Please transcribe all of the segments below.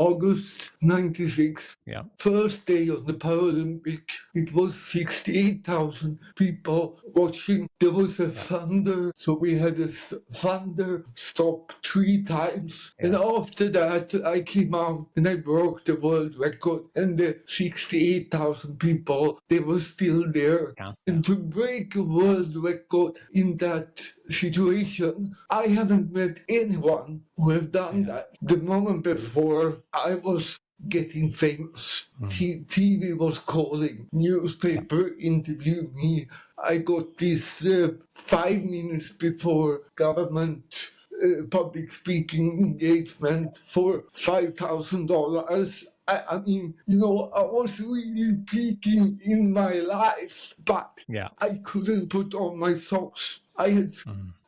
August 96. Yeah. First day of the Paralympic. It was 68,000 people watching. There was a thunder, so we had a thunder stop 3 times. Yeah. And after that, I came out and I broke the world record. And the 68,000 people, they were still there. Yeah. And to break a world record in that situation, I haven't met anyone who have done that. The moment before, I was getting famous. TV was calling, newspaper interviewed me. I got this 5 minutes before government public speaking engagement for $5,000. I mean, I was really peaking in my life, but I couldn't put on my socks. I had,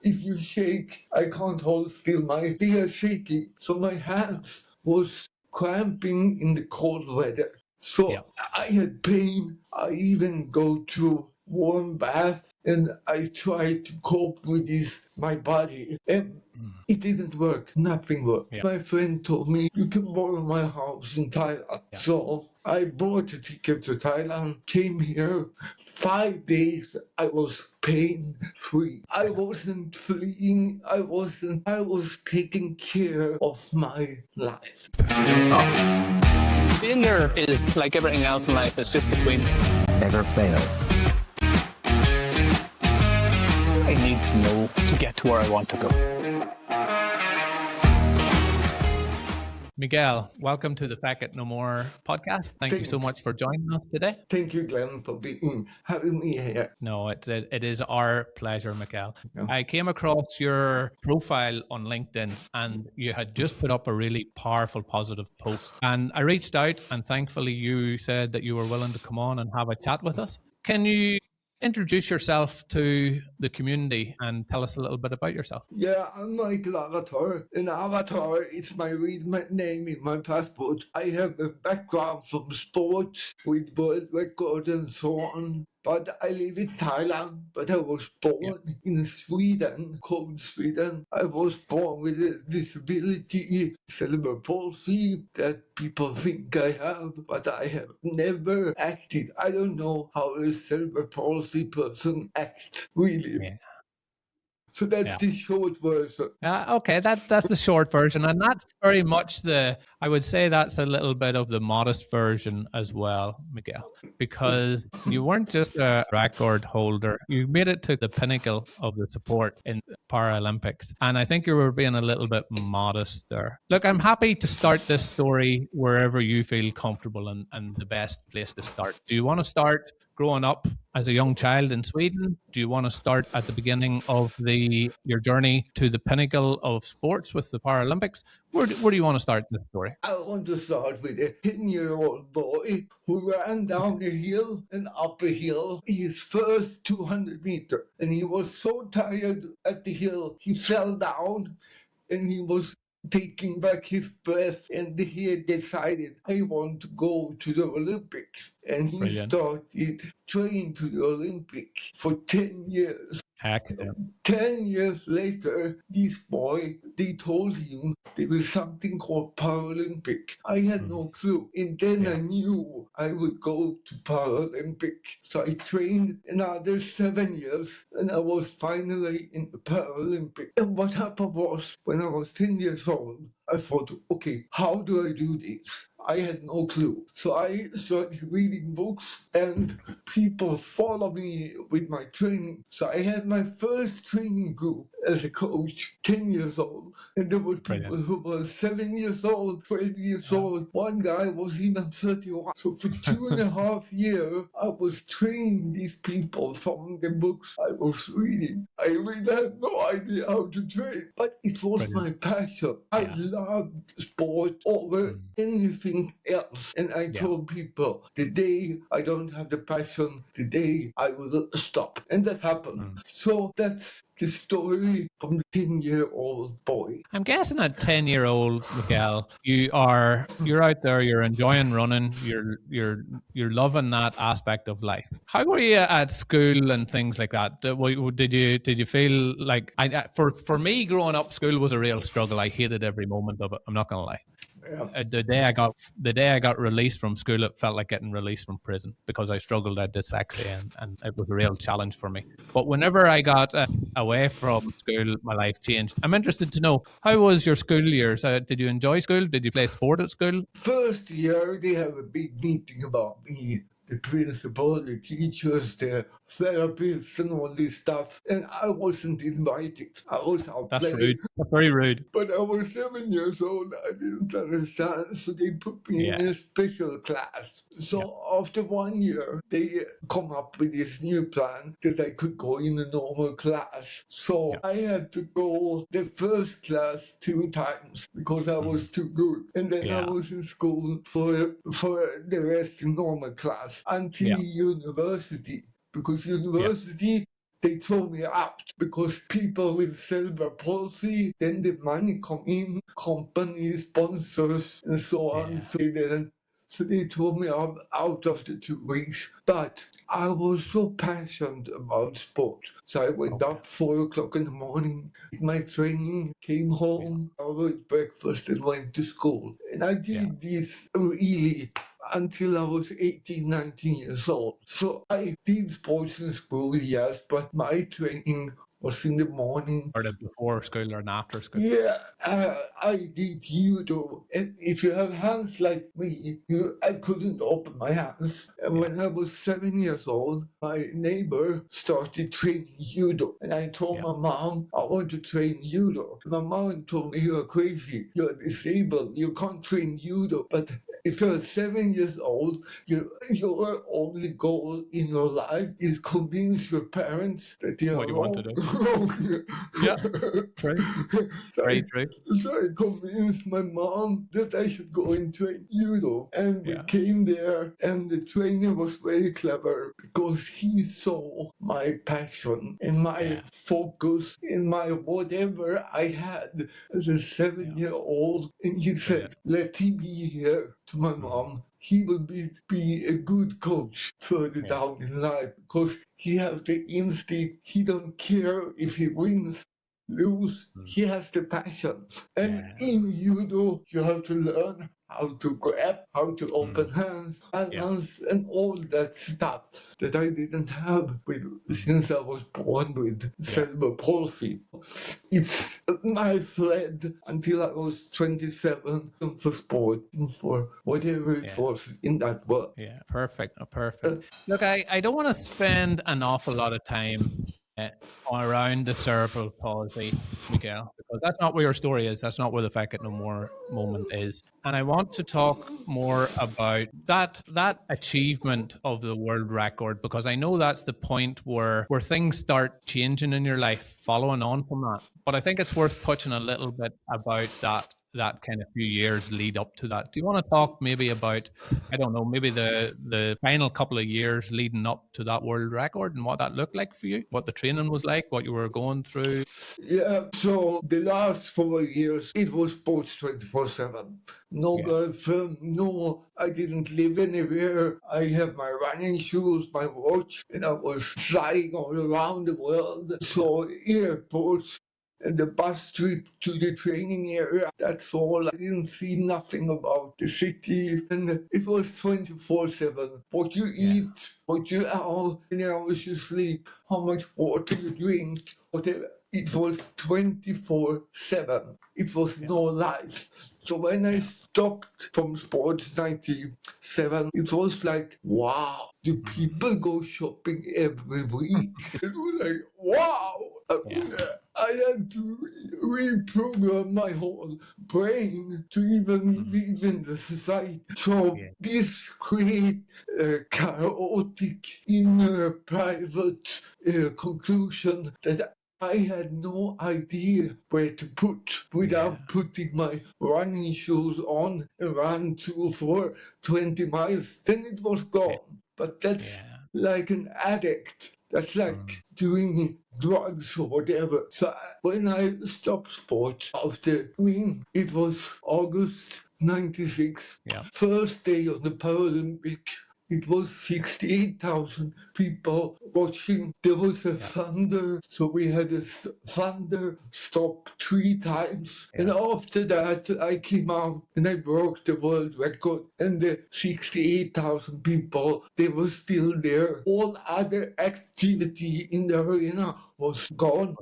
if you shake, I can't hold still. They are shaking. So my hands was cramping in the cold weather. So I had pain. I even go to warm bath and I tried to cope with my body. And it didn't work. Nothing worked. My friend told me, you can borrow my house in Thailand. So I bought a ticket to Thailand, came here. 5 days I was pain-free. I wasn't fleeing. I was taking care of my life. Failure is like everything else in life. It's just between never fail. I need to know to get to where I want to go. Mikael, welcome to the Feck It No More podcast. Thank you so much for joining us today. Thank you, Glenn, for having me here. No, it is our pleasure, Mikael. I came across your profile on LinkedIn and you had just put up a really powerful, positive post. And I reached out and thankfully you said that you were willing to come on and have a chat with us. Can you introduce yourself to the community and tell us a little bit about yourself? Yeah, I'm Mikael Avatar. And Avatar is my real name in my passport. I have a background from sports with world record and so on. But I live in Thailand, but I was born in Sweden, cold Sweden. I was born with a disability, cerebral palsy, that people think I have, but I have never acted. I don't know how a cerebral palsy person acts, really. Yeah. So that's the short version. Okay, that's the short version. And that's very much I would say that's a little bit of the modest version as well, Mikael, because you weren't just a record holder. You made it to the pinnacle of the sport in Paralympics. And I think you were being a little bit modest there. Look, I'm happy to start this story wherever you feel comfortable and the best place to start. Do you want to start growing up as a young child in Sweden? Do you want to start at the beginning of your journey to the pinnacle of sports with the Paralympics? Where do you want to start this story? I want to start with a 10-year-old boy who ran down a hill and up a hill, his first 200 meters. And he was so tired at the hill, he fell down and he was taking back his breath, and he had decided, I want to go to the Olympics. And he started training to the Olympics for 10 years. Excellent. 10 years later, this boy, they told him there was something called Paralympic. I had no clue. And then I knew I would go to Paralympic. So I trained another 7 years and I was finally in the Paralympic. And what happened was, when I was 10 years old, I thought, okay, how do I do this? I had no clue. So I started reading books and people follow me with my training. So I had my first training group as a coach, 10 years old. And there were people who were 7 years old, 12 years old. One guy was even 31. So for 2.5 years, I was training these people from the books I was reading. I really had no idea how to train, but it was my passion. I loved sport over anything else. And I told people, the day I don't have the passion, the day I will stop. And that happened. So that's the story from the 10-year-old boy. I'm guessing at 10-year-old, Mikael, you're out there, you're enjoying running, you're loving that aspect of life. How were you at school and things like that? Did you feel like for me growing up, school was a real struggle. I hated every moment of it. I'm not gonna lie. The day I got released from school, it felt like getting released from prison because I struggled at dyslexia, and it was a real challenge for me. But whenever I got away from school, my life changed. I'm interested to know, how was your school years? Did you enjoy school? Did you play sport at school? First year, they have a big meeting about me. The principal, the teachers, the therapists, and all this stuff. And I wasn't invited. I was out That's playing. rude. That's very rude. But I was 7 years old. I didn't understand. So they put me in a special class. So after 1 year, they come up with this new plan that I could go in a normal class. So I had to go the first class 2 times because I was too good. And then I was in school for the rest in normal class until university. Because university, they throw me out because people with cerebral palsy, then the money come in, companies, sponsors, and so on. So they didn't. So they threw me out after 2 weeks. But I was so passionate about sport. So I went up 4 o'clock in the morning, did my training, came home, I ate breakfast and went to school. And I did this really until I was 18, 19 years old. So I did sports in school, yes, but my training was in the morning. Or before school or after school? Yeah, I did judo. And if you have hands like me, I couldn't open my hands. And when I was 7 years old, my neighbor started training judo. And I told my mom, I want to train judo. My mom told me, you're crazy. You're disabled. You can't train judo. But if you're 7 years old, your only goal in your life is convince your parents that they are want to do. Yeah, true. So Very true. So I convinced my mom that I should go and train judo. And we came there, and the trainer was very clever because he saw my passion and my focus and my whatever I had as a 7-year-old. And he said, let him be here to my mom. He will be a good coach further down in life because he has the instinct. He don't care if he wins, lose. He has the passion. And in judo, you have to learn how to grab, how to open hands, balance, and all that stuff that I didn't have since I was born with cerebral palsy. I fled until I was 27 for sport and for whatever it was in that world. Yeah, perfect. Perfect. Look, I don't want to spend an awful lot of time around the cerebral palsy, Mikael, because that's not where your story is. That's not where the Feck It No More moment is. And I want to talk more about that achievement of the world record, because I know that's the point where things start changing in your life following on from that. But I think it's worth touching a little bit about that kind of few years lead up to that. Do you want to talk maybe about, I don't know, maybe the final couple of years leading up to that world record and what that looked like for you, what the training was like, what you were going through? Yeah, so the last 4 years, it was sports 24/7. No girlfriend, no, I didn't live anywhere. I have my running shoes, my watch, and I was flying all around the world. So airports, and the bus trip to the training area, that's all. I didn't see nothing about the city. And it was 24/7. What you eat, what you how many hours you sleep, how much water you drink, whatever. It was 24/7. It was no life. So when I stopped from sports 97, it was like, wow, do people go shopping every week? It was like, wow. I had to reprogram my whole brain to even live in the society. So this create a chaotic inner private conclusion that I had no idea where to put without putting my running shoes on and ran 20 miles. Then it was gone. But that's like an addict. That's like doing drugs or whatever. So when I stopped sports after it was August 96, first day on the Paralympics it was 68,000 people watching. There was a thunder, so we had a thunder stop 3 times. And after that, I came out and I broke the world record. And the 68,000 people, they were still there. All other activity in the arena was gone.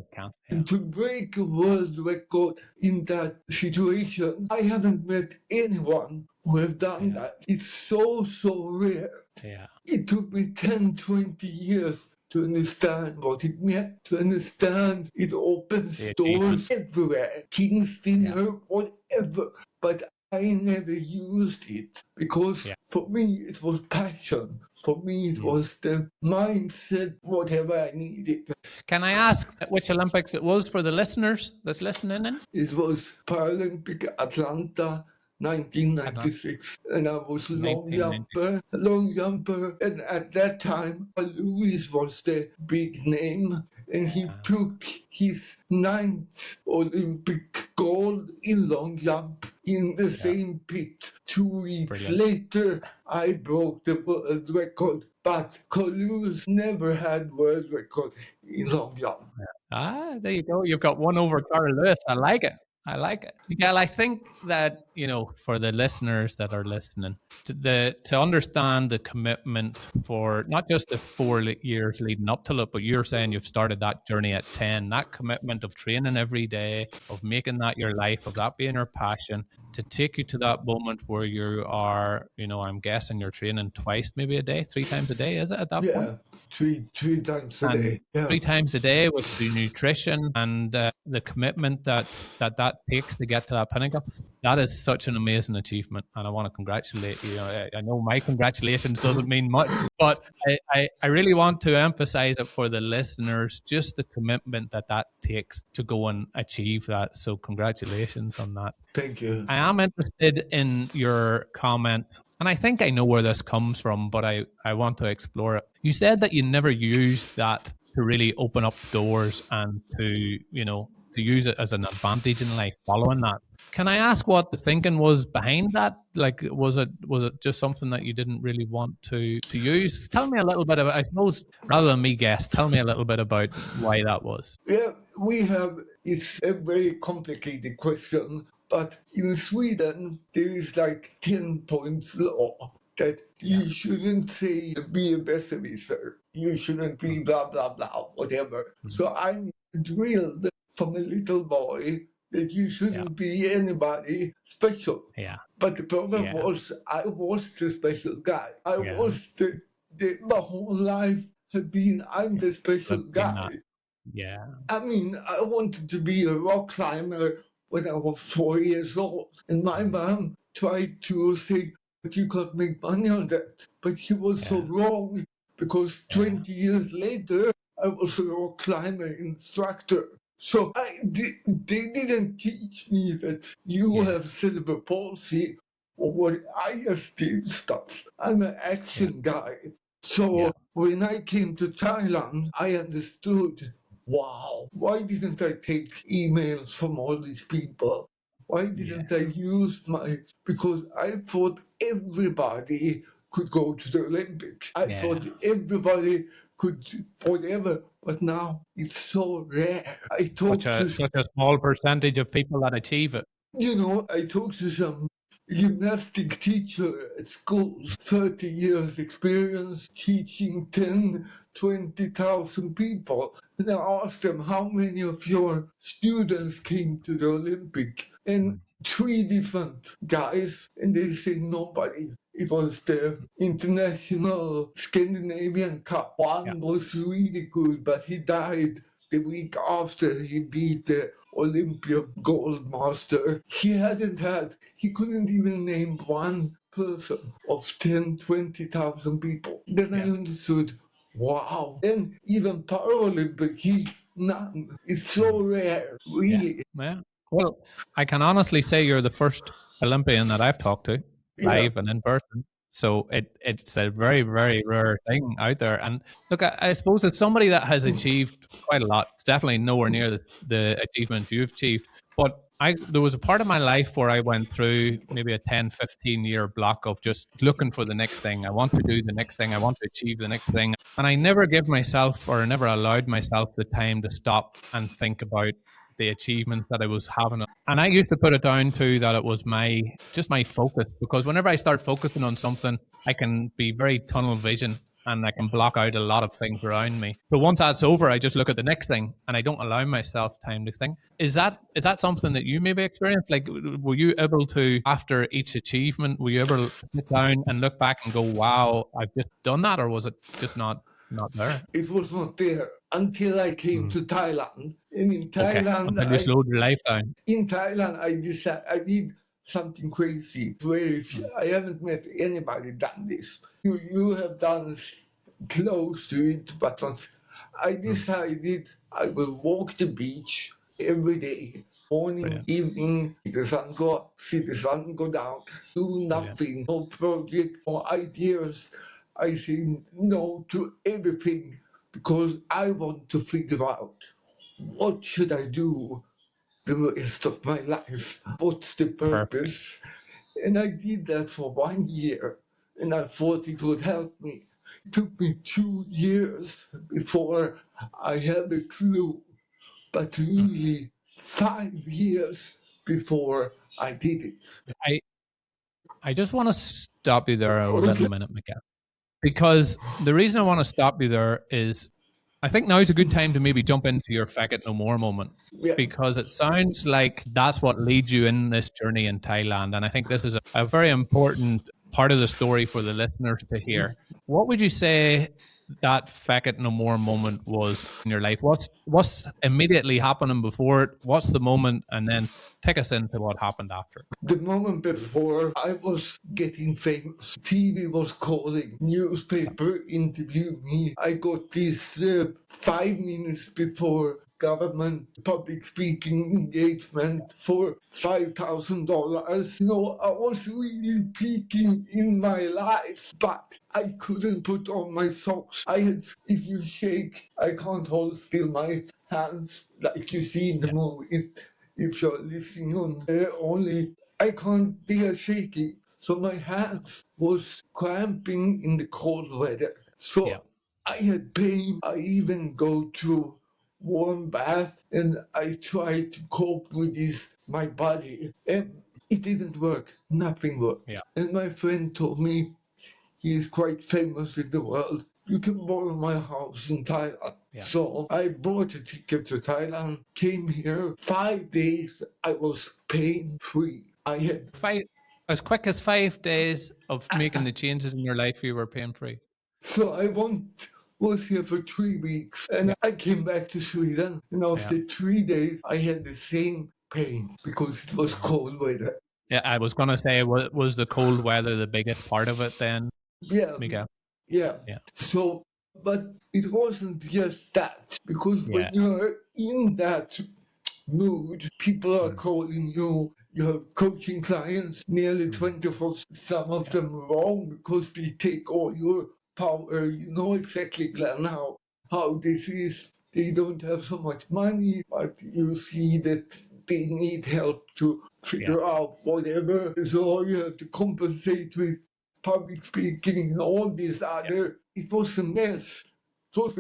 And to break a world record in that situation, I haven't met anyone who have done that. It's so rare. It took me 10, 20 years to understand what it meant, to understand it opens doors everywhere, Kingston or whatever. But I never used it because for me it was passion. For me it was the mindset, whatever I needed. Can I ask which Olympics it was for the listeners that's listening in? It was Paralympic Atlanta 1996, and I was a long jumper, and at that time, Louis was the big name, and he took his 9th Olympic gold in long jump in the same pit. 2 weeks later, I broke the world record, but Toulouse never had world record in long jump. There you go. You've got one over Carl Lewis. I like it. Mikael, I think that, for the listeners that are listening, to understand the commitment for not just the 4 years leading up to it, but you're saying you've started that journey at 10, that commitment of training every day, of making that your life, of that being your passion, to take you to that moment where you are, I'm guessing you're training twice, maybe a day, 3 times a day, is it at that point? Three times a day. 3 times a day with the nutrition and the commitment that takes to get to that pinnacle. That is such an amazing achievement, and I want to congratulate you. I know my congratulations doesn't mean much, but I really want to emphasize it for the listeners, just the commitment that takes to go and achieve that. So congratulations on that. Thank you. I am interested in your comment, and I think I know where this comes from, but I want to explore it. You said that you never used that to really open up doors and to use it as an advantage in life following that. Can I ask what the thinking was behind that? Like, was it just something that you didn't really want to use? Tell me a little bit about, I suppose, rather than me guess, tell me a little bit about why that was. Yeah, it's a very complicated question, but in Sweden, there is like 10 points law that you shouldn't say be a besserwisser. You shouldn't be blah, blah, blah, whatever. So I'm drilled from a little boy that you shouldn't be anybody special. But the problem was I was the special guy. I was my whole life had been, I'm the special guy. I mean, I wanted to be a rock climber when I was 4 years old. And my mom tried to say, but you can't make money on that. But she was so wrong, because 20 years later, I was a rock climber instructor. So they didn't teach me that you have cerebral palsy or what. I just did stuff. I'm an action guy. So when I came to Thailand, I understood, wow, why didn't I take emails from all these people? Why didn't I use because I thought everybody could go to the Olympics. I thought everybody could whatever, but now it's so rare. I talked such a small percentage of people that achieve it. I talked to some gymnastic teacher at schools, 30 years experience teaching 10, 20,000 people. And I asked them, how many of your students came to the Olympic? And 3 different guys, and they say nobody. It was the International Scandinavian Cup. One was really good, but he died the week after he beat the Olympia gold master. He couldn't even name one person of 10, 20,000 people. Then I understood, wow. And even Paralympic, none. It's so rare, really. Yeah. Well, I can honestly say you're the first Olympian that I've talked to, live and in person. So it's a very, very rare thing out there. And look, I suppose it's somebody that has achieved quite a lot. It's definitely nowhere near the achievement you've achieved. But there was a part of my life where I went through maybe a 10, 15-year block of just looking for the next thing. I want to do the next thing. I want to achieve the next thing. And I never give myself or never allowed myself the time to stop and think about the achievements that I was having. And I used to put it down to that it was my focus, because whenever I start focusing on something, I can be very tunnel vision and I can block out a lot of things around me. So once that's over, I just look at the next thing and I don't allow myself time to think. Is that something that you maybe experienced? Like, were you able to, after each achievement, were you able to sit down and look back and go, wow, I've just done that? Or was it just not there? It was not there until I came to Thailand. And in Thailand, Until you slowed your life down. In Thailand, I decided I did something crazy. I haven't met anybody done this. You have done close to it, but I decided I will walk the beach every day, morning, evening, see the sun go up, see the sun go down, do nothing, no project or ideas. I say no to everything because I want to figure out what should I do the rest of my life? What's the purpose? And I did that for 1 year, and I thought it would help me. It took me 2 years before I had a clue, but really 5 years before I did it. I just want to stop you there a little minute, Mikael, because the reason I want to stop you there is I think now is a good time to maybe jump into your Feck It No More moment, because it sounds like that's what leads you in this journey in Thailand. And I think this is a very important part of the story for the listeners to hear. What would you say that Feck It No More moment was in your life? What's immediately happening before it? What's the moment? And then take us into what happened after. The moment before, I was getting famous. TV was calling, newspaper interviewed me. I got this 5 minutes before government public speaking engagement for $5,000. I was really peaking in my life, but I couldn't put on my socks. If you shake, I can't hold still my hands like you see in the movie. If you're listening on only, I can't dare shaking. So my hands was cramping in the cold weather. So I had pain. I even go to warm bath and I tried to cope with my body. And it didn't work. Nothing worked. And my friend told me, he is quite famous in the world, you can borrow my house in Thailand. So I bought a ticket to Thailand, came here, 5 days, I was pain-free. I had as quick as 5 days of making the changes in your life, you were pain-free. So I was here for 3 weeks, and I came back to Sweden, and after 3 days, I had the same pain because it was cold weather. Yeah, I was going to say, was the cold weather the biggest part of it then, Mikael? Yeah. So, but it wasn't just that, because when you're in that mood, people are calling you, your coaching clients, nearly 24, some of them wrong because they take all your power. You know exactly, Glenn, how this is. They don't have so much money, but you see that they need help to figure out whatever. So you have to compensate with public speaking and all this other. It was a mess. All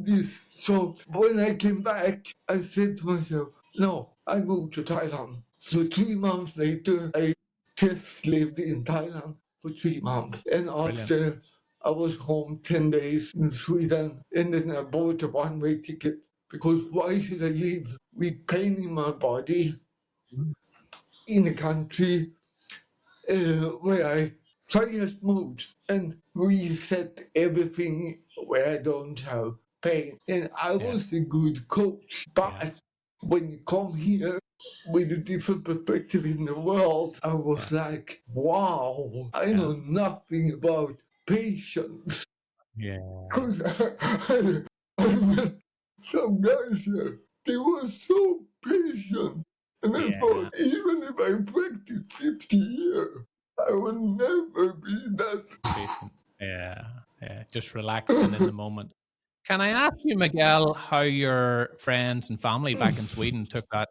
this. So when I came back, I said to myself, no, I moved to Thailand. So 3 months later, I just lived in Thailand for 3 months. And after, I was home 10 days in Sweden, and then I bought a one-way ticket. Because why should I live with pain in my body in a country where I just moved and reset everything where I don't have pain. And I was a good coach, but when you come here with a different perspective in the world, I was like, wow, I know nothing about patience. I met some guys here, they were so patient. And I thought, even if I practice 50 years, I will never be that patient. Just relaxing in the moment. Can I ask you, Mikael, how your friends and family back in Sweden took that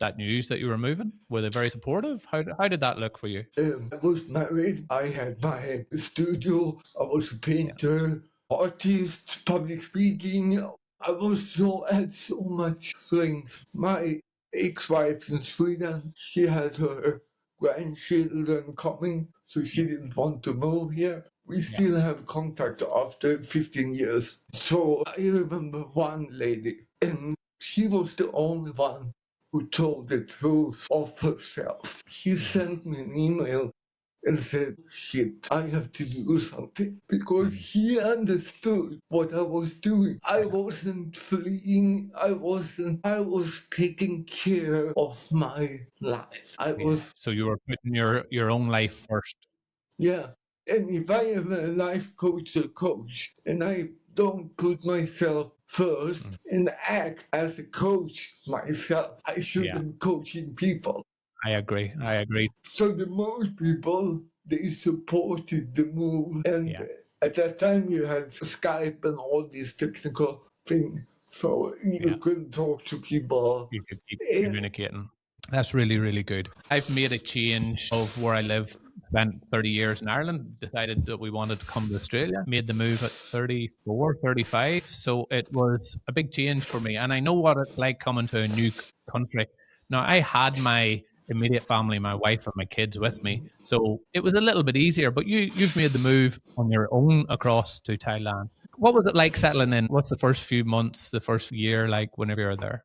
that news that you were moving? Were they very supportive? How did that look for you? I was married. I had my studio. I was a painter, artist, public speaking. Had so much things. My ex-wife in Sweden, she had her grandchildren coming, so she didn't want to move here. We still have contact after 15 years. So I remember one lady, and she was the only one who told the truth of herself. She sent me an email and said, shit, I have to do something, because he understood what I was doing. I wasn't fleeing. I was taking care of my life. So you were putting your own life first. Yeah. And if I am a life coach or coach and I don't put myself first and act as a coach myself, I shouldn't coaching people. I agree. So the most people, they supported the move. And at that time you had Skype and all these technical things. So you couldn't talk to people. You could keep communicating. That's really, really good. I've made a change of where I live. Spent 30 years in Ireland, decided that we wanted to come to Australia, made the move at 34, 35. So it was a big change for me. And I know what it's like coming to a new country. Now, I had my immediate family, my wife and my kids with me. So it was a little bit easier, but you've made the move on your own across to Thailand. What was it like settling in? What's the first few months, the first year like whenever you're there?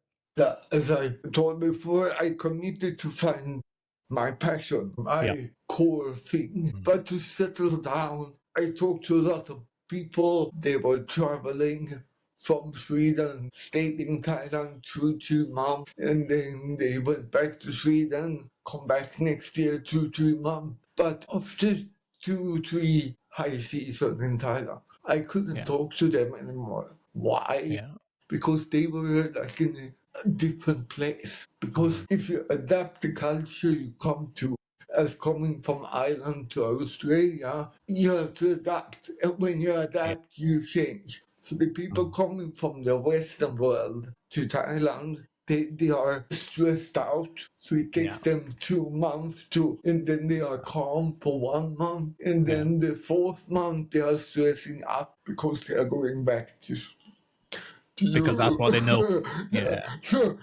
As I told before, I committed to find my passion, my core thing. But to settle down, I talked to a lot of people. They were traveling from Sweden, stayed in Thailand 2 months, and then they went back to Sweden, come back next year 2 months. But after 2 3 high season in Thailand, I couldn't talk to them anymore. Why? Because they were like in a different place. Because if you adapt the culture you come to, as coming from Ireland to Australia, you have to adapt. And when you adapt, you change. So the people coming from the Western world to Thailand, they are stressed out. So it takes them 2 months and then they are calm for 1 month. And then the 4th month, they are stressing up because they are going back to because that's what they know. So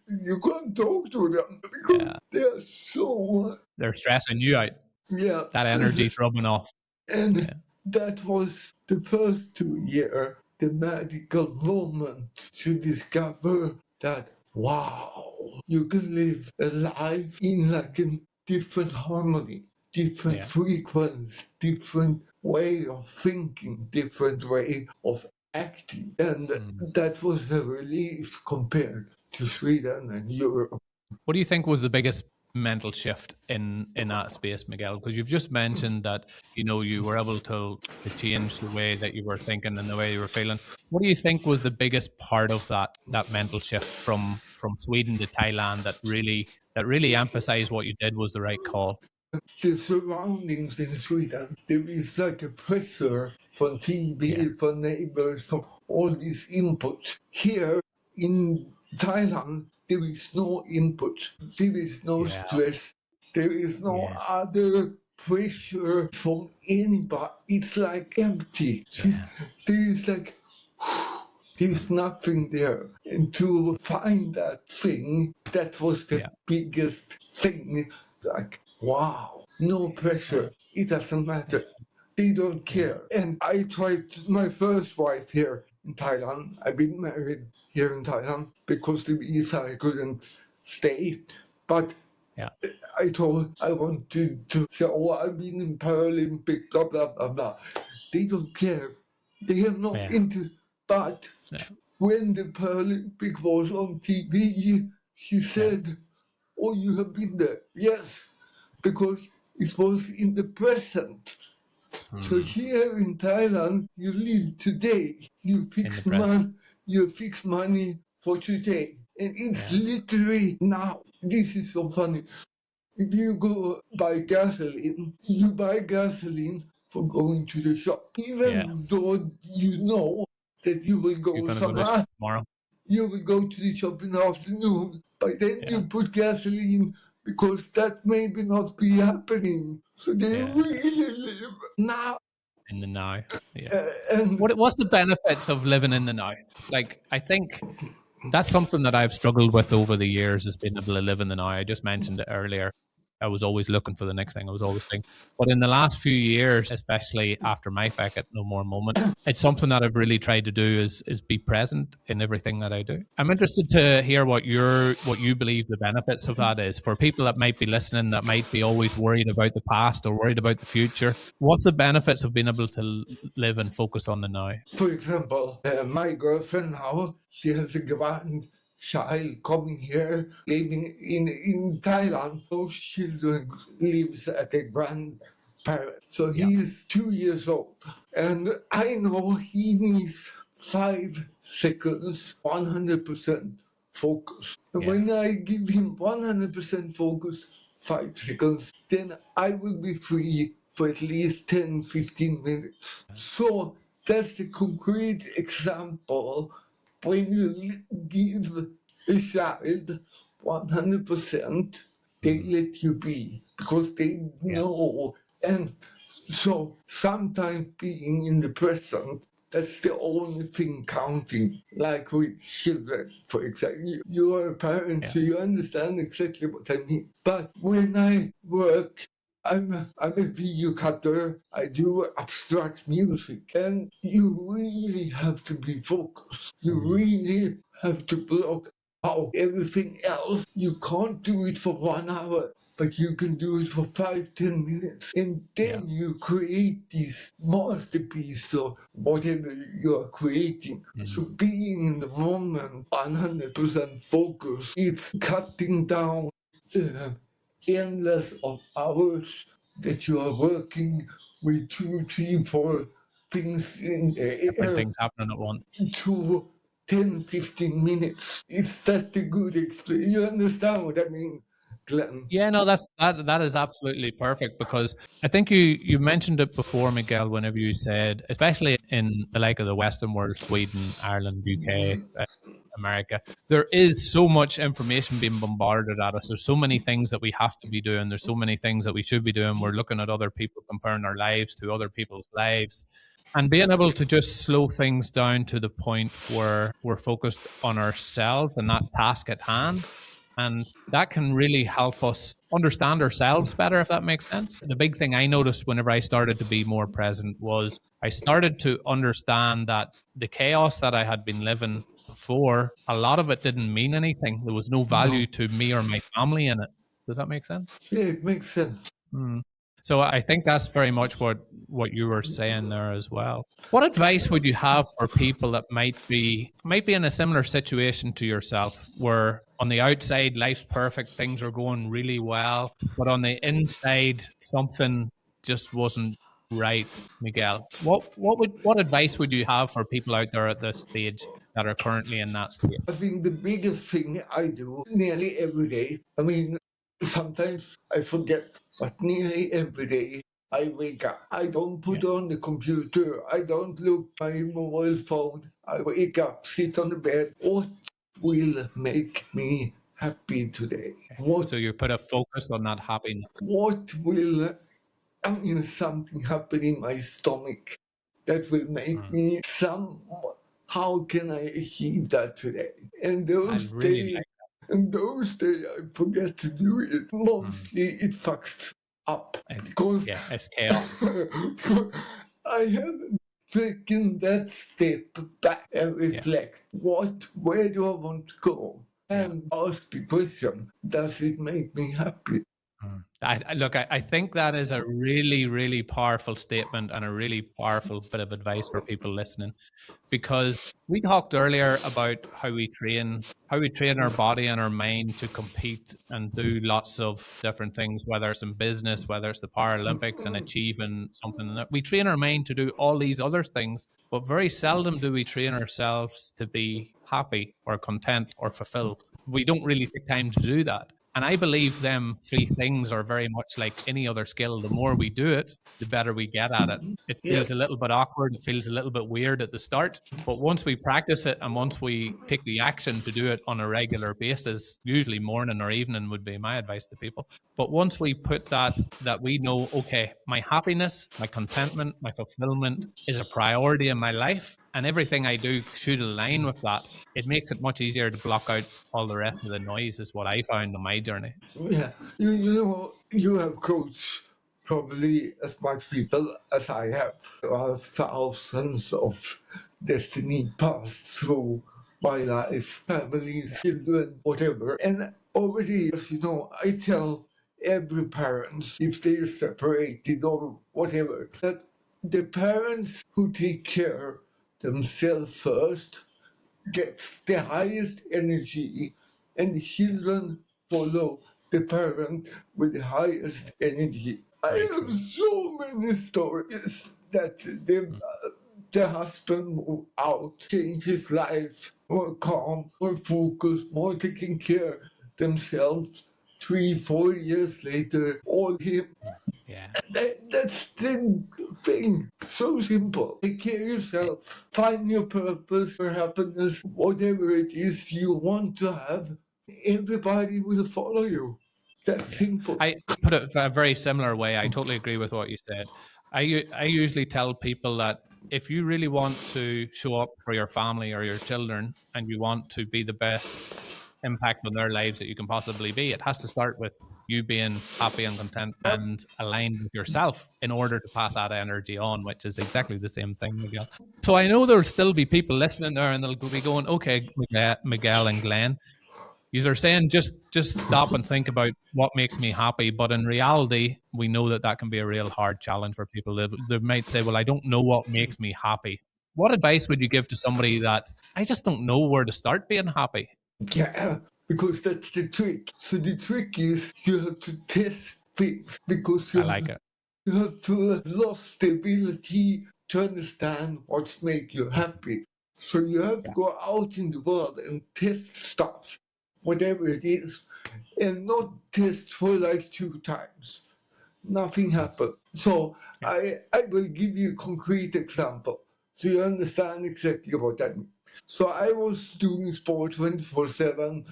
you can't talk to them because they're so... They're stressing you out. Yeah. That energy's rubbing off. And that was the first 2 years, the magical moment to discover that, wow, you can live a life in like a different harmony, different frequency, different way of thinking, different way of acting. And that was a relief compared to Sweden and Europe. What do you think was the biggest mental shift in that space, Mikael? Because you've just mentioned that, you were able to change the way that you were thinking and the way you were feeling. What do you think was the biggest part of that mental shift from Sweden to Thailand that really emphasized what you did was the right call? The surroundings in Sweden, there is like a pressure from TV, from neighbors, from all these inputs. Here in Thailand, there is no input. There is no stress. There is no other pressure from anybody. It's like empty. There is like... There's nothing there. And to find that thing, that was the biggest thing. Like, wow, no pressure. It doesn't matter. They don't care. And I tried my first wife here in Thailand. I've been married here in Thailand because the visa I couldn't stay. But I told I wanted to say, I've been in Paralympics, blah, blah, blah, blah. They don't care. They have no interest. But when the Paralympic was on TV, she said, you have been there. Yes, because it was in the present. So here in Thailand, you live today. You fix money for today. And it's literally now. This is so funny. If you go buy gasoline, you buy gasoline for going to the shop. Even though you know that you will go somewhere tomorrow. you will go to the shop in the afternoon, but then Yeah. you put gasoline because that maybe not be happening. So they Yeah. really live now. In the now. Yeah. And What's the benefits of living in the now? Like, I think that's something that I've struggled with over the years, is being able to live in the now. I just mentioned it earlier. I was always looking for the next thing. I was always thinking. But in the last few years, especially after my Feck It No More moment, it's something that I've really tried to do is be present in everything that I do. I'm interested to hear what you believe the benefits of that is for people that might be listening, that might be always worried about the past or worried about the future. What's the benefits of being able to live and focus on the now? for example, my girlfriend now, she has a grandchild coming here, living in Thailand. So she lives at a grandparent. So Yeah. he's 2 years old. And I know he needs 5 seconds, 100% focus. And Yeah. when I give him 100% focus, 5 seconds, then I will be free for at least 10, 15 minutes. So that's the concrete example. When you give a child 100%, they let you be because they Yeah. know. And so sometimes being in the present, that's the only thing counting. Like with children, for example. You are a parent, Yeah. so you understand exactly what I mean. But when I work, I'm a video cutter. I do abstract music, and you really have to be focused. You really have to block out everything else. You can't do it for 1 hour, but you can do it for 5, 10 minutes, and Yeah. then you create this masterpiece or whatever you are creating. So being in the moment, 100% focus, it's cutting down endless of hours that you are working with 2, 3, 4 things in the Different air things happening at once. to 10, 15 minutes. It's that a good experience. You understand what I mean, Glenn? Yeah, no, that is absolutely perfect, because I think you mentioned it before, Miguel, whenever you said, especially in the like of the Western world, Sweden, Ireland, UK, America, there is so much information being bombarded at us. There's so many things that we have to be doing. There's so many things that we should be doing. We're looking at other people, comparing our lives to other people's lives. And being able to just slow things down to the point where we're focused on ourselves and that task at hand. And that can really help us understand ourselves better, if that makes sense. The big thing I noticed whenever I started to be more present was I started to understand that the chaos that I had been living before, a lot of it didn't mean anything. There was no value No. to me or my family in it. Does that make sense? Yeah, it makes sense. Mm. So I think that's very much what you were saying there as well. What advice would you have for people that might be in a similar situation to yourself, where on the outside life's perfect, things are going really well, but on the inside something just wasn't right, Miguel? What advice would you have for people out there at this stage that are currently in that state? I think the biggest thing I do nearly every day, I mean, sometimes I forget, but nearly every day I wake up. I don't put on the computer. I don't look my mobile phone. I wake up, sit on the bed. What will make me happy today? So you put a focus on that happiness. What will, I mean, something happen in my stomach that will make me how can I achieve that today? And I those really days, like and those days I forget to do it. Mostly it fucks up it. because Yeah, it's chaos. I haven't taken that step back and reflect. Where do I want to go? And ask the question, does it make me happy? I think that is a really, really powerful statement and a really powerful bit of advice for people listening, because we talked earlier about how we train our body and our mind to compete and do lots of different things, whether it's in business, whether it's the Paralympics and achieving something. And we train our mind to do all these other things, but very seldom do we train ourselves to be happy or content or fulfilled. We don't really take time to do that. And I believe them three things are very much like any other skill. The more we do it, the better we get at it. It Yeah. feels a little bit awkward. It feels a little bit weird at the start. But once we practice it and once we take the action to do it on a regular basis, usually morning or evening would be my advice to people. But once we put that we know, okay, my happiness, my contentment, my fulfillment is a priority in my life, and everything I do should align with that, it makes it much easier to block out all the rest of the noise, is what I found on my journey. Yeah, you know, you have coached probably as much people as I have. There are thousands of destiny passed through my life, families, children, whatever. And over the years, you know, I tell every parent, if they're separated or whatever, that the parents who take care themselves first gets the highest energy, and the children follow the parent with the highest energy. I have so many stories that the husband moved out, changed his life, more calm, more focused, more taking care themselves. 3, 4 years later, all him. Yeah. That's the thing. So simple. Take care of yourself. Find your purpose, your happiness, whatever it is you want to have. Everybody will follow you. That's simple. I put it a very similar way. I totally agree with what you said. I usually tell people that if you really want to show up for your family or your children and you want to be the best impact on their lives that you can possibly be, it has to start with you being happy and content and aligned with yourself in order to pass that energy on, which is exactly the same thing, Miguel. So I know there'll still be people listening there and they'll be going, okay, Miguel and Glenn, you are saying just stop and think about what makes me happy. But in reality, we know that can be a real hard challenge for people. They might say, well, I don't know what makes me happy. What advice would you give to somebody that I just don't know where to start being happy? Yeah, because that's the trick. So the trick is you have to test things because you have to have lost the ability to understand what's make you happy. So you have to go out in the world and test stuff, whatever it is, and not test for like 2 times. Nothing happened. So I will give you a concrete example so you understand exactly what I mean. So I was doing sport 24/7,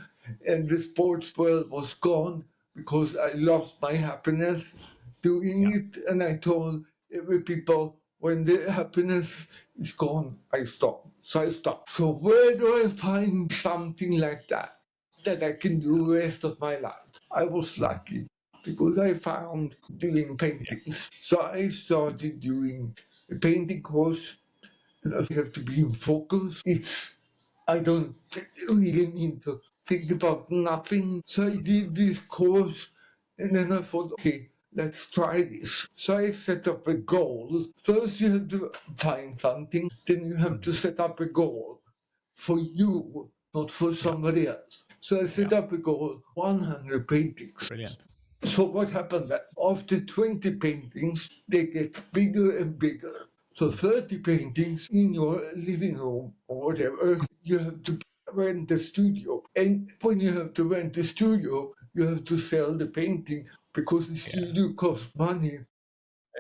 and the sports world was gone because I lost my happiness doing it, and I told every people when the happiness is gone, I stop. So I stopped. So where do I find something like that I can do the rest of my life? I was lucky because I found doing paintings. So I started doing a painting course. You have to be in focus. I don't really need to think about nothing. So I did this course and then I thought, okay, let's try this. So I set up a goal. First you have to find something, then you have to set up a goal for you, not for somebody else. So I set up a goal, 100 paintings. Brilliant. So what happened then? After 20 paintings, they get bigger and bigger. So 30 paintings in your living room or whatever, you have to rent a studio. And when you have to rent a studio, you have to sell the painting because the studio costs money.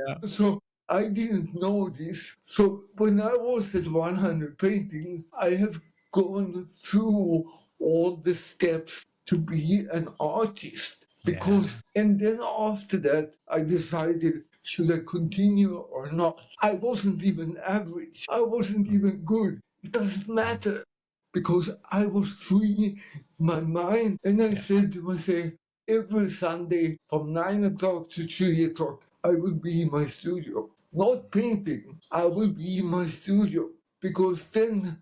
Yeah. So I didn't know this. So when I was at 100 paintings, I have gone through all the steps to be an artist. Because, and then after that, I decided, should I continue or not? I wasn't even average. I wasn't even good. It doesn't matter because I was free in my mind. And I said to myself, every Sunday from 9 o'clock to 3 o'clock, I will be in my studio. Not painting, I will be in my studio because then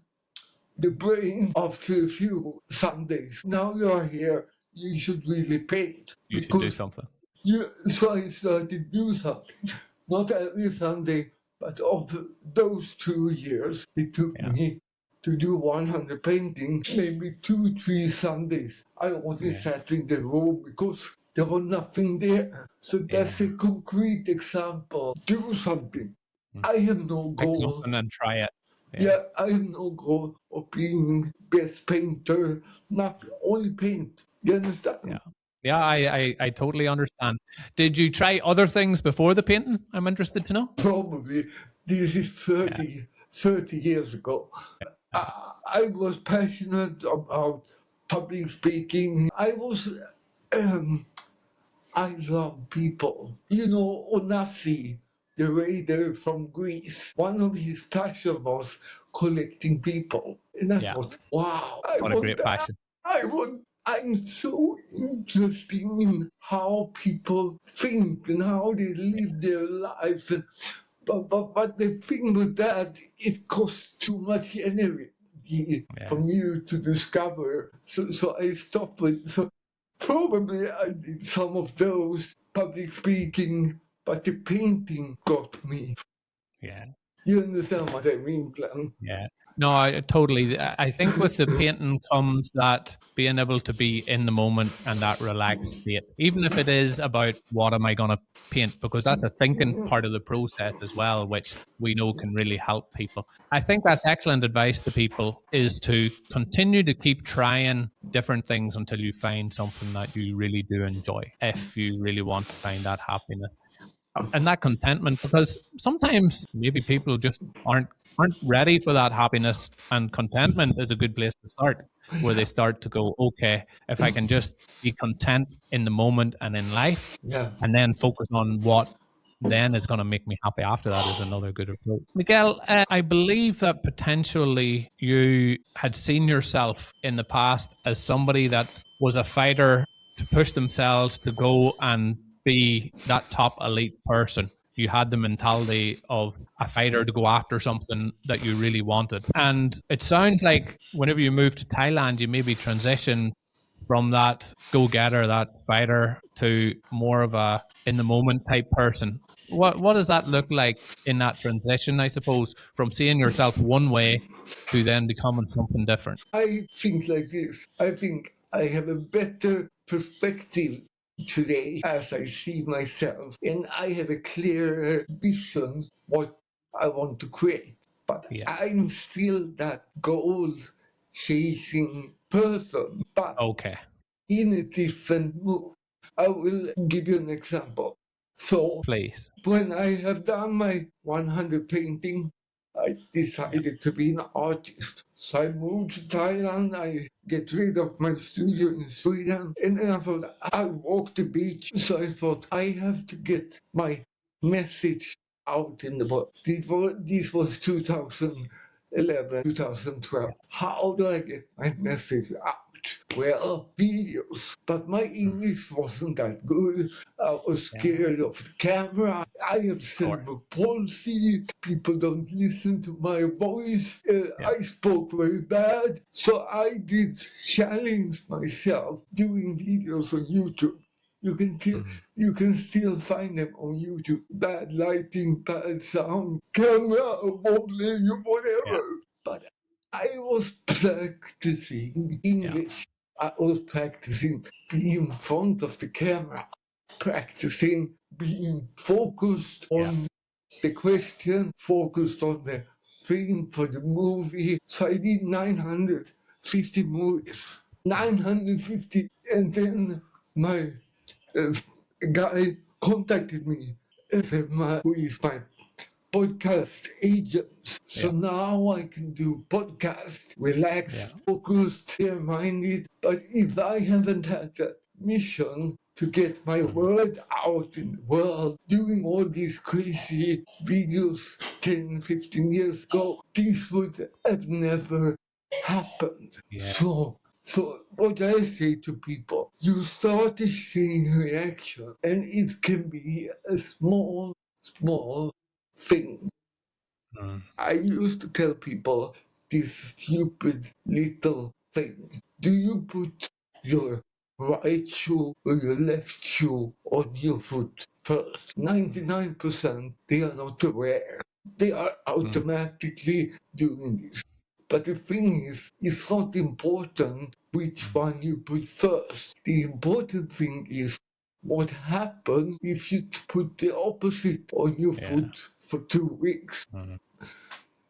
the brain, after a few Sundays, now you are here, you should really paint. You should do something. So I started to do something. Not every Sunday, but of those 2 years, it took me to do 100 paintings, maybe 2, 3 Sundays. I only sat in the room because there was nothing there. So that's a concrete example. Do something. I have no goal. Pick something and try it. Yeah, I have no goal of being best painter. Nothing, only paint. You understand? Yeah. Yeah, I totally understand. Did you try other things before the painting? I'm interested to know. Probably this is 30 years ago. I was passionate about public speaking. I love people. You know, Onassi, the raider from Greece, one of his passion was collecting people. And I Yeah. thought, wow, What a great passion. I'm so interested in how people think and how they live their life. But the thing with that, it costs too much energy for me to discover. So I stopped with. So probably I did some of those public speaking, but the painting got me. Yeah. You understand what I mean, Glenn? Yeah. No, I totally. I think with the painting comes that being able to be in the moment and that relaxed state, even if it is about what am I going to paint, because that's a thinking part of the process as well, which we know can really help people. I think that's excellent advice to people is to continue to keep trying different things until you find something that you really do enjoy, if you really want to find that happiness and that contentment, because sometimes maybe people just aren't ready for that happiness, and contentment is a good place to start, where they start to go, okay, if I can just be content in the moment and in life, Yeah. and then focus on what then is going to make me happy after that is another good approach. Mikael, I believe that potentially you had seen yourself in the past as somebody that was a fighter to push themselves to go and be that top elite person. You had the mentality of a fighter to go after something that you really wanted. And it sounds like whenever you moved to Thailand, you maybe transitioned from that go-getter, that fighter, to more of a in-the-moment type person. What does that look like in that transition, I suppose, from seeing yourself one way to then becoming something different? I think like this. I think I have a better perspective today as I see myself, and I have a clearer vision what I want to create. But I'm still that goal chasing person, but Okay. in a different mood. I will give you an example. So, please, when I have done my 100 painting, I decided to be an artist. So I moved to Thailand, I get rid of my studio in Sweden, and then I thought I walked the beach. So I thought I have to get my message out in the world. This was 2011, 2012. How do I get my message out? Well, videos. But my English wasn't that good. I was scared of the camera. I have cerebral palsy. People don't listen to my voice. I spoke very bad. So I did challenge myself doing videos on YouTube. You can still find them on YouTube. Bad lighting, bad sound, camera wobbling, whatever. But I was practicing English. I was practicing being in front of the camera, practicing being focused on the question, focused on the theme for the movie. So I did 950 movies. 950. And then my guy contacted me and said, who is my podcast agent. So now I can do podcasts, relaxed, focused, clear-minded. But if I haven't had that mission to get my word out in the world, doing all these crazy videos 10, 15 years ago, this would have never happened. So what I say to people, you start a chain reaction, and it can be a small thing. I used to tell people this stupid little thing. Do you put your right shoe or your left shoe on your foot first? 99% they are not aware. They are automatically doing this. But the thing is, it's not important which one you put first. The important thing is what happens if you put the opposite on your foot for 2 weeks.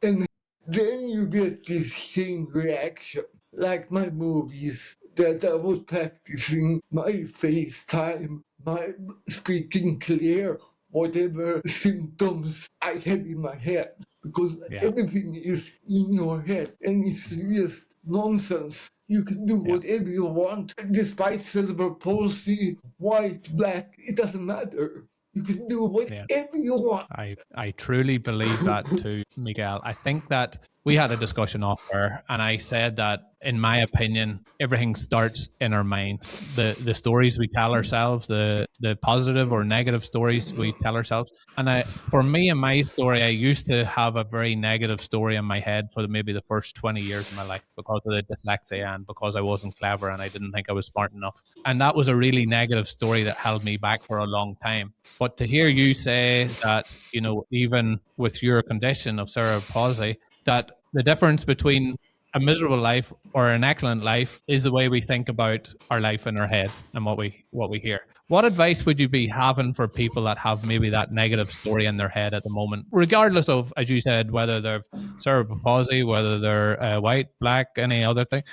And then you get this chain reaction. Like my movies, that I was practicing my FaceTime, my speaking clear, whatever symptoms I had in my head, because Yeah. everything is in your head and it's just nonsense. You can do Yeah. whatever you want, despite cerebral palsy, white, black, it doesn't matter. You can do Yeah. whatever you want. I truly believe that too, Miguel. I think that we had a discussion off air, and I said that, in my opinion, everything starts in our minds. The stories we tell ourselves, the positive or negative stories we tell ourselves. And for me and my story, I used to have a very negative story in my head for maybe the first 20 years of my life because of the dyslexia and because I wasn't clever and I didn't think I was smart enough. And that was a really negative story that held me back for a long time. But to hear you say that, even with your condition of cerebral palsy, that the difference between a miserable life or an excellent life is the way we think about our life in our head and what we hear. What advice would you be having for people that have maybe that negative story in their head at the moment, regardless of, as you said, whether they're cerebral palsy, whether they're white, black, any other thing?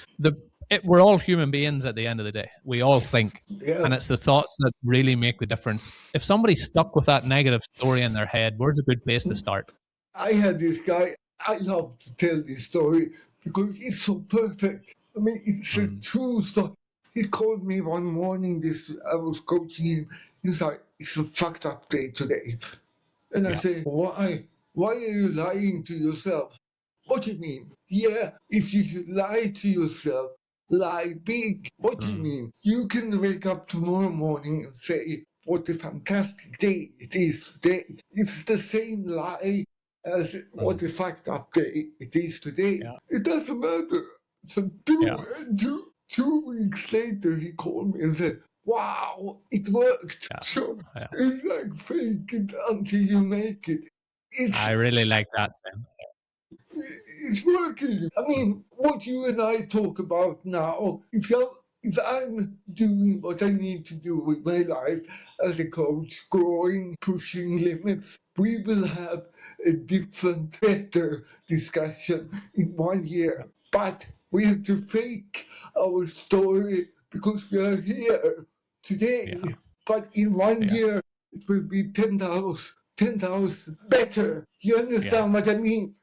We're all human beings at the end of the day. We all think. Yeah. And it's the thoughts that really make the difference. If somebody's stuck with that negative story in their head, where's a good place to start? I had this guy, I love to tell this story because it's so perfect. I mean, it's a true story. He called me one morning, I was coaching him. He was like, it's a fucked up day today. And I say, why? Why are you lying to yourself? What do you mean? Yeah, if you lie to yourself, lie big. What do you mean? You can wake up tomorrow morning and say, what a fantastic day it is today. It's the same lie as what a fucked up day it is today. Yeah. It doesn't matter. So two weeks later, he called me and said, wow, it worked. Yeah. So Yeah. it's like fake it until you make it. I really like that, Sam. It's working. I mean, what you and I talk about now, if I'm doing what I need to do with my life as a coach, growing, pushing limits, we will have a different, better discussion in 1 year. But we have to fake our story because we are here today. Yeah. But in 1 year, it will be 10,000 better. You understand what I mean?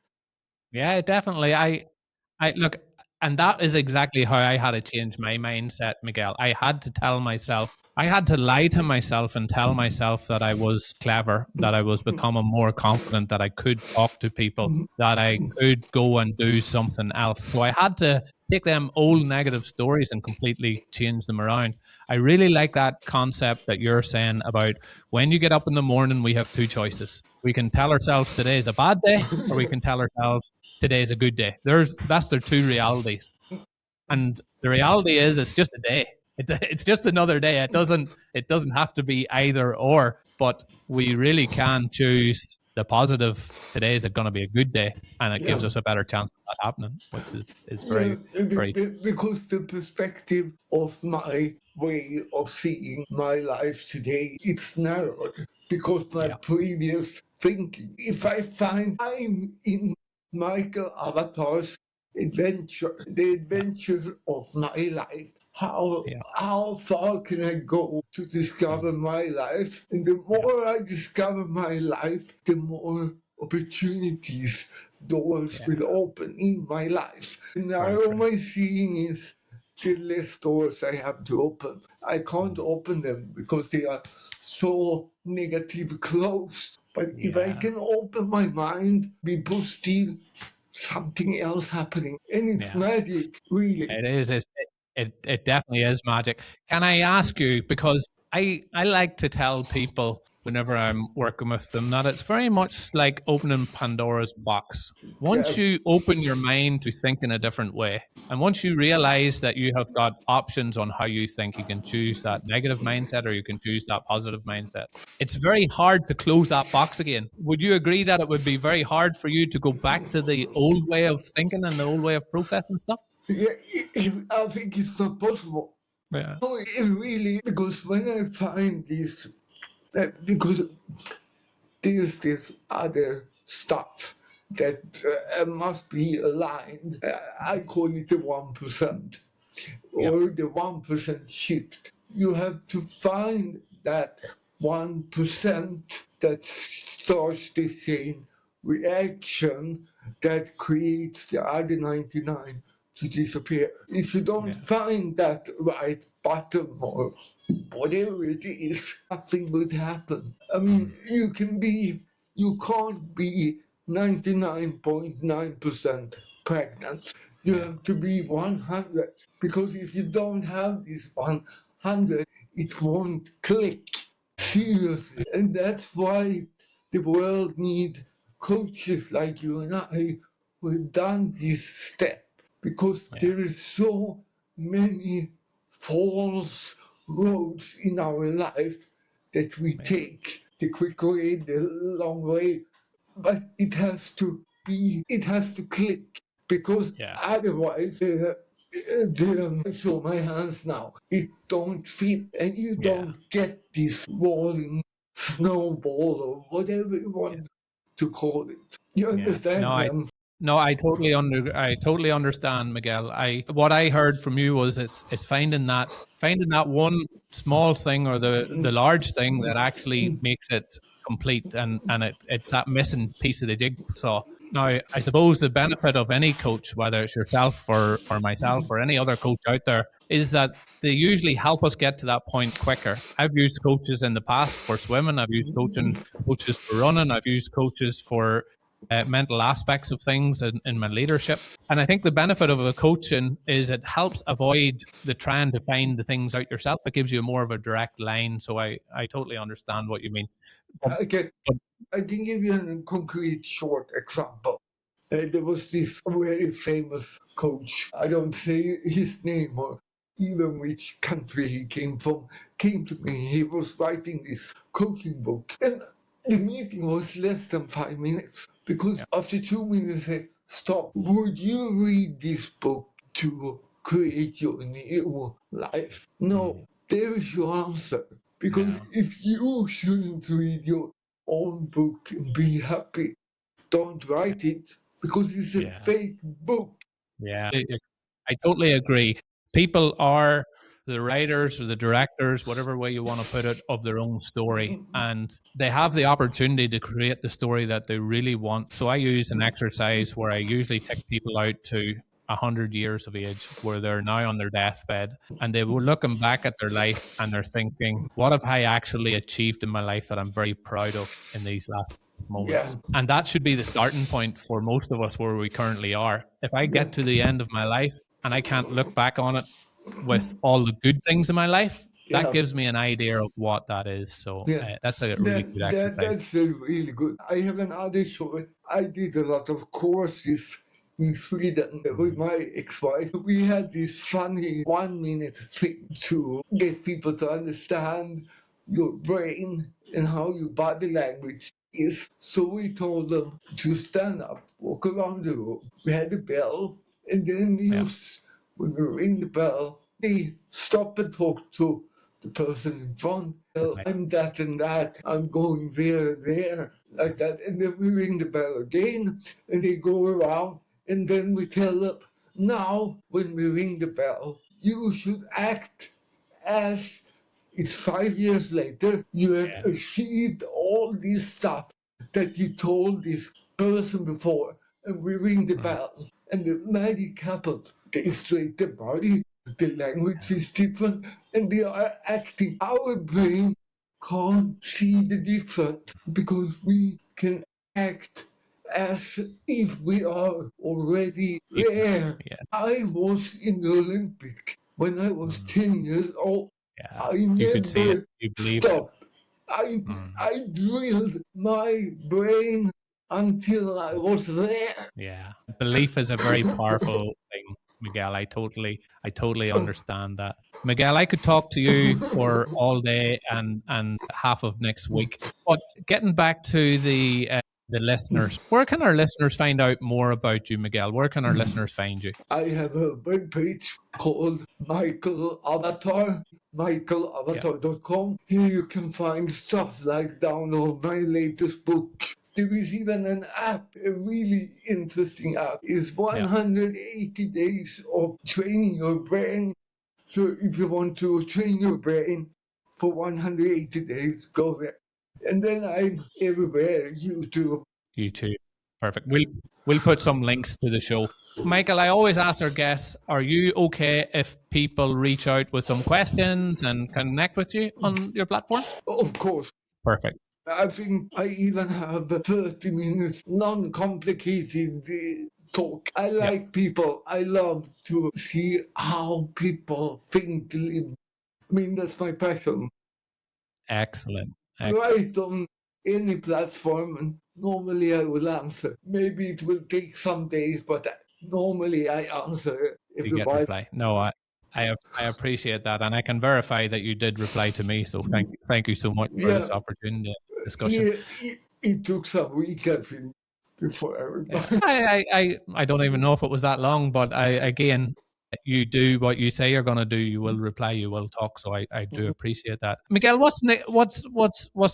Yeah, definitely. I look, and that is exactly how I had to change my mindset, Miguel. I had to lie to myself and tell myself that I was clever, that I was becoming more confident, that I could talk to people, that I could go and do something else. So I had to take them old negative stories and completely change them around. I really like that concept that you're saying about when you get up in the morning, we have two choices. We can tell ourselves today is a bad day, or we can tell ourselves today is a good day. That's their two realities. And the reality is it's just a day. It's just another day. It doesn't have to be either or, but we really can choose the positive. Today is going to be a good day, and it gives us a better chance of that happening, which is very, very. Because the perspective of my way of seeing my life today, it's narrowed because my previous thinking. If I find I'm in Mikael Avatar's adventure, the adventure of my life. How far can I go to discover my life? And the more I discover my life, the more opportunities, doors will open in my life. And now my seeing is the less doors I have to open. I can't open them because they are so negative closed. But if I can open my mind, be positive, something else happening. And it's magic, really. It is. It definitely is magic. Can I ask you, because I like to tell people whenever I'm working with them that it's very much like opening Pandora's box. Once you open your mind to think in a different way, and once you realize that you have got options on how you think, you can choose that negative mindset or you can choose that positive mindset. It's very hard to close that box again. Would you agree that it would be very hard for you to go back to the old way of thinking and the old way of processing stuff? Yeah, I think it's not possible. Yeah. No, it really, because when I find this, because there's this other stuff that must be aligned. I call it the 1%. or the 1% shift. You have to find that 1% that starts the chain reaction that creates the other 99 to disappear. If you don't find that right bottom or whatever it is, nothing would happen. I mean, you can't be 99.9% pregnant. You have to be 100, because if you don't have this 100, it won't click. Seriously. And that's why the world needs coaches like you and I who have done this step, because there is so many false roads in our life that we take, the quick way, the long way, but it has to click, because otherwise I show my hands now, it don't fit, and you don't get this rolling snowball or whatever you want to call it. You understand? No, I totally understand, Miguel. What I heard from you was it's finding that one small thing or the large thing that actually makes it complete, and it's that missing piece of the jigsaw. Now, I suppose the benefit of any coach, whether it's yourself or myself or any other coach out there, is that they usually help us get to that point quicker. I've used coaches in the past for swimming. I've used coaches for running. I've used coaches for mental aspects of things in my leadership. And I think the benefit of a coaching is it helps avoid the trying to find the things out yourself. It gives you more of a direct line. So I totally understand what you mean. I can give you a concrete short example. There was this very famous coach, I don't say his name or even which country he came from, came to me. He was writing this coaching book. And the meeting was less than 5 minutes, because after 2 minutes I said, stop, would you read this book to create your new life? No, there is your answer. Because if you shouldn't read your own book and be happy, don't write it, because it's a fake book. Yeah, I totally agree. People are the writers or the directors, whatever way you want to put it, of their own story. And they have the opportunity to create the story that they really want. So I use an exercise where I usually take people out to 100 years of age, where they're now on their deathbed, and they were looking back at their life and they're thinking, what have I actually achieved in my life that I'm very proud of in these last moments? And that should be the starting point for most of us where we currently are. If I get to the end of my life and I can't look back on it with all the good things in my life, that gives me an idea of what that is. So that's a really good exercise. That's really good. I have another short. I did a lot of courses in Sweden with my ex-wife. We had this funny 1 minute thing to get people to understand your brain and how your body language is. So we told them to stand up, walk around the room. We had a bell, and then when we ring the bell, they stop and talk to the person in front. Well, I'm that and that. I'm going there, like that. And then we ring the bell again, and they go around. And then we tell them, now, when we ring the bell, you should act as it's 5 years later. You have achieved all this stuff that you told this person before. And we ring the bell. And the magic happened. They straight the body, the language is different, and they are acting. Our brain can't see the difference, because we can act as if we are already there. I was in the Olympic when I was 10 years old. I never stopped. I drilled my brain until I was there. Yeah, belief is a very powerful thing, Miguel. I totally understand that. Miguel, I could talk to you for all day and half of next week. But getting back to the listeners, where can our listeners find out more about you, Miguel? Where can our listeners find you? I have a webpage called Mikael Avatar, michaelavatar.com. Here you can find stuff like download my latest book, There is even an app, a really interesting app. It's 180 days of training your brain. So if you want to train your brain for 180 days, go there. And then I'm everywhere, YouTube. YouTube. Perfect. We'll put some links to the show. Michael, I always ask our guests, are you okay if people reach out with some questions and connect with you on your platform? Of course. Perfect. I think I even have 30 minutes, non-complicated talk. I like people. I love to see how people think, live. I mean, that's my passion. Excellent. Right on any platform, and normally I will answer. Maybe it will take some days, but normally I answer You get reply. No, I appreciate that, and I can verify that you did reply to me. So thank you so much for this opportunity discussion. It took some week, I think, before I replied. I don't even know if it was that long, but again, you do what you say you're going to do. You will reply. You will talk. So I do appreciate that. Mikael, what's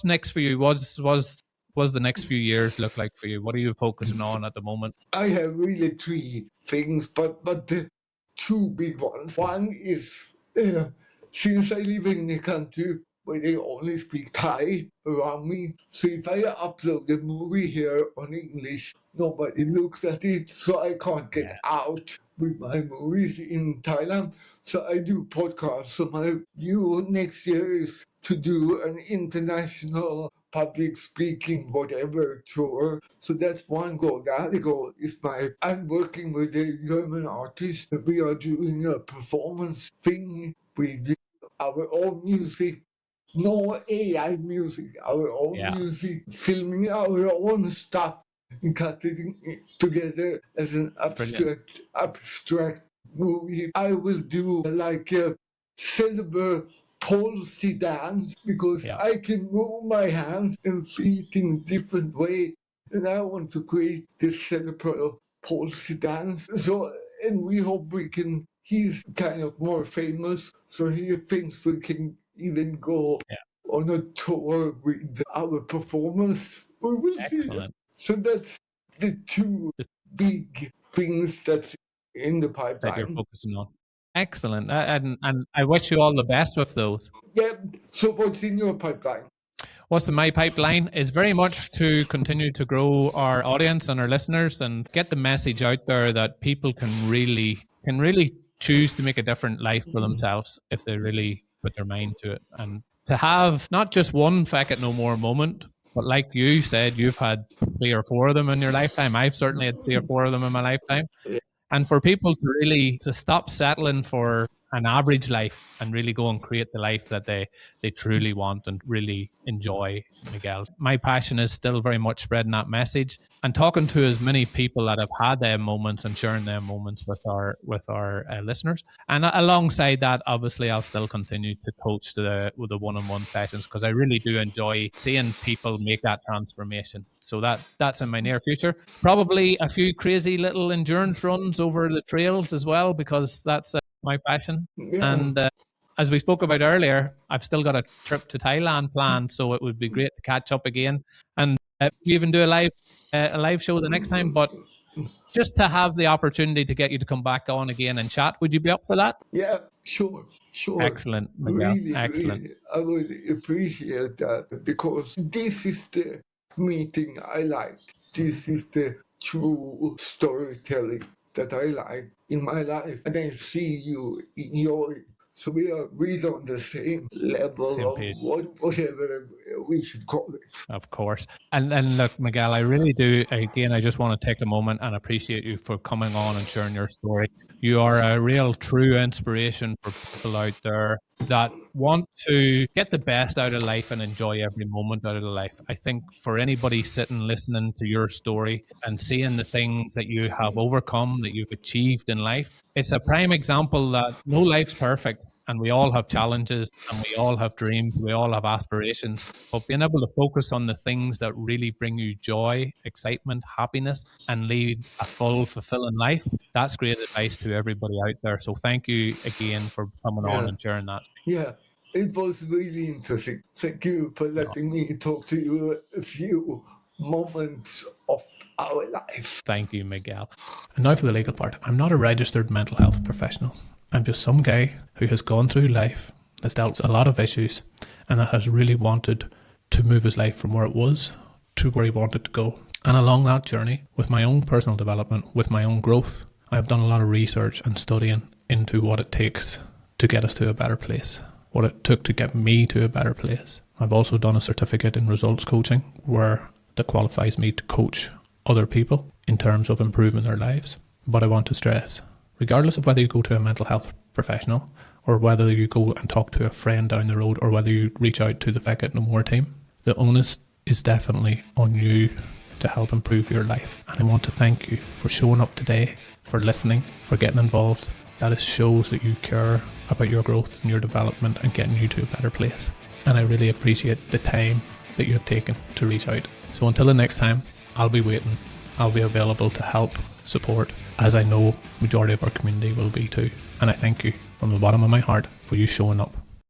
next for you? What's the next few years look like for you? What are you focusing on at the moment? I have really 3 things, but the 2 big ones. One is since I live in a country where they only speak Thai around me, so if I upload a movie here on English, nobody looks at it, so I can't get out with my movies in Thailand. So I do podcasts. So my view next year is to do an international public speaking, whatever tour. So that's one goal. The other goal is I'm working with a German artist. We are doing a performance thing with our own music. No AI music, our own music, filming our own stuff and cutting it together as an abstract movie. I will do like a cerebral palsy dance because I can move my hands and feet in a different way, and I want to create this cerebral palsy dance. So, and we hope we can. He's kind of more famous, so he thinks we can even go on a tour with our performance. We will see. So that's the 2 big things that's in the pipeline that you're focusing on. Excellent, and I wish you all the best with those. Yeah. So what's in your pipeline? What's in my pipeline is very much to continue to grow our audience and our listeners and get the message out there that people can really choose to make a different life for themselves if they really put their mind to it. And to have not just one Feck It No More moment, but like you said, you've had 3 or 4 of them in your lifetime. I've certainly had 3 or 4 of them in my lifetime. And for people to stop settling for an average life and really go and create the life that they truly want and really enjoy, Mikael. My passion is still very much spreading that message and talking to as many people that have had their moments and sharing their moments with our listeners. And alongside that, obviously, I'll still continue to coach with the one-on-one sessions because I really do enjoy seeing people make that transformation. So that's in my near future. Probably a few crazy little endurance runs over the trails as well because that's my passion. And as we spoke about earlier, I've still got a trip to Thailand planned, so it would be great to catch up again and even do a live show the next time. But just to have the opportunity to get you to come back on again and chat, would you be up for that? Yeah, sure. Excellent, Mikael. Really, excellent. Really, I would appreciate that because this is the meeting I like. This is the true storytelling that I like in my life, and I see you in your. So we are really on the same level of whatever we should call it. Of course. And look, Mikael, I really do, again, I just want to take a moment and appreciate you for coming on and sharing your story. You are a real true inspiration for people out there that want to get the best out of life and enjoy every moment out of life. I think for anybody sitting listening to your story and seeing the things that you have overcome, that you've achieved in life, it's a prime example that no life's perfect. And we all have challenges and we all have dreams, we all have aspirations. But being able to focus on the things that really bring you joy, excitement, happiness, and lead a full, fulfilling life, that's great advice to everybody out there. So thank you again for coming on and sharing that. Yeah, it was really interesting. Thank you for letting me talk to you a few moments of our life. Thank you, Miguel. And now for the legal part. I'm not a registered mental health professional. I'm just some guy who has gone through life, has dealt with a lot of issues, and that has really wanted to move his life from where it was to where he wanted to go. And along that journey, with my own personal development, with my own growth, I've done a lot of research and studying into what it takes to get us to a better place, what it took to get me to a better place. I've also done a certificate in results coaching that qualifies me to coach other people in terms of improving their lives. But I want to stress, regardless of whether you go to a mental health professional or whether you go and talk to a friend down the road or whether you reach out to the Feck It No More team, the onus is definitely on you to help improve your life. And I want to thank you for showing up today, for listening, for getting involved. That shows that you care about your growth and your development and getting you to a better place. And I really appreciate the time that you have taken to reach out. So until the next time, I'll be waiting. I'll be available to help, support, as I know majority of our community will be too. And I thank you from the bottom of my heart for you showing up.